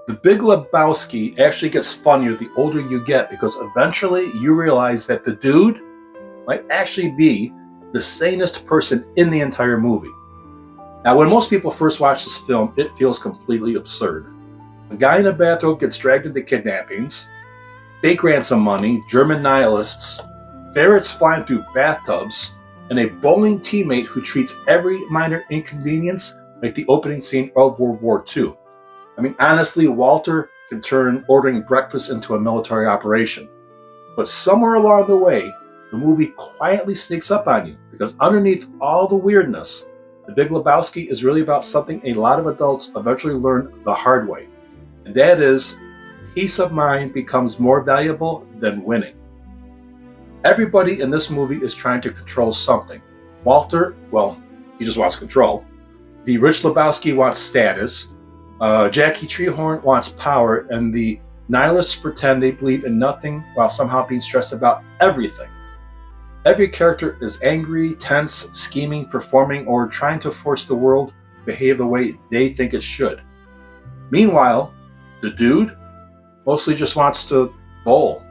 The Big Lebowski actually gets funnier the older you get because eventually you realize that the dude might actually be the sanest person in the entire movie. Now, when most people first watch this film, it feels completely absurd. A guy in a bathrobe gets dragged into kidnappings, fake ransom money, German nihilists, ferrets flying through bathtubs, and a bowling teammate who treats every minor inconvenience like the opening scene of World War II. I mean, honestly, Walter can turn ordering breakfast into a military operation. But somewhere along the way, the movie quietly sneaks up on you because underneath all the weirdness, The Big Lebowski is really about something a lot of adults eventually learn the hard way. And that is, peace of mind becomes more valuable than winning. Everybody in this movie is trying to control something. Walter, well, he just wants control. The rich Lebowski wants status. Jackie Treehorn wants power, and the nihilists pretend they believe in nothing while somehow being stressed about everything. Every character is angry, tense, scheming, performing, or trying to force the world to behave the way they think it should. Meanwhile, the dude mostly just wants to bowl,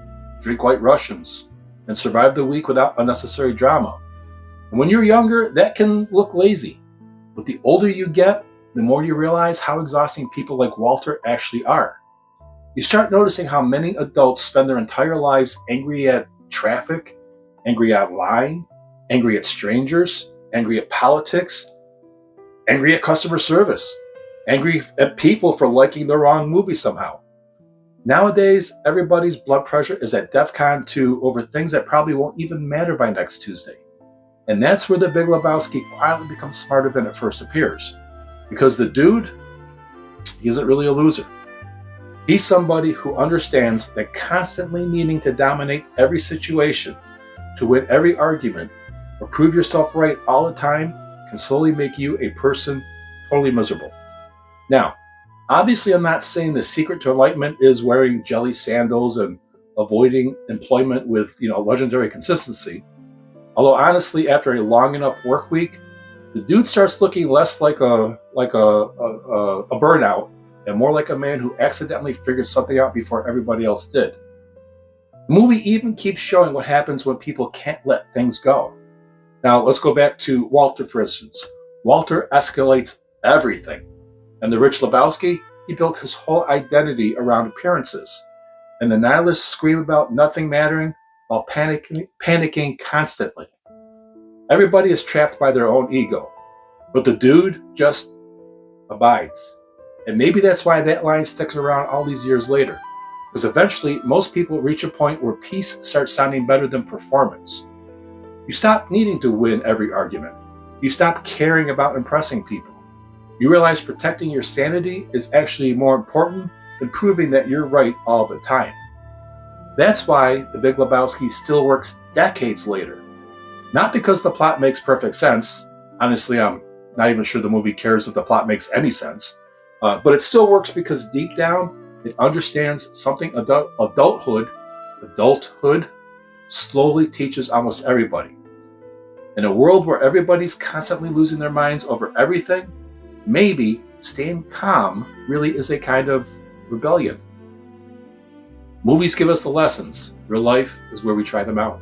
drink White Russians, and survive the week without unnecessary drama. And when you're younger, that can look lazy. But the older you get, the more you realize how exhausting people like Walter actually are. You start noticing how many adults spend their entire lives angry at traffic, angry online, angry at strangers, angry at politics, angry at customer service, angry at people for liking the wrong movie somehow. Nowadays, everybody's blood pressure is at DEFCON 2 over things that probably won't even matter by next Tuesday. And that's where the Big Lebowski quietly becomes smarter than it first appears. Because the dude, he isn't really a loser. He's somebody who understands that constantly needing to dominate every situation, to win every argument, or prove yourself right all the time can slowly make you a person totally miserable. Now, obviously I'm not saying the secret to enlightenment is wearing jelly sandals and avoiding employment with, legendary consistency. Although honestly, after a long enough work week, the dude starts looking less like a burnout and more like a man who accidentally figured something out before everybody else did. The movie even keeps showing what happens when people can't let things go. Now, let's go back to Walter, for instance. Walter escalates everything. And the rich Lebowski, he built his whole identity around appearances. And the nihilists scream about nothing mattering while panicking constantly. Everybody is trapped by their own ego. But the dude just abides. And maybe that's why that line sticks around all these years later. Because eventually, most people reach a point where peace starts sounding better than performance. You stop needing to win every argument. You stop caring about impressing people. You realize protecting your sanity is actually more important than proving that you're right all the time. That's why The Big Lebowski still works decades later. Not because the plot makes perfect sense. Honestly, I'm not even sure the movie cares if the plot makes any sense. But it still works because deep down, it understands something adulthood slowly teaches almost everybody. In a world where everybody's constantly losing their minds over everything, maybe staying calm really is a kind of rebellion. Movies give us the lessons. Real life is where we try them out.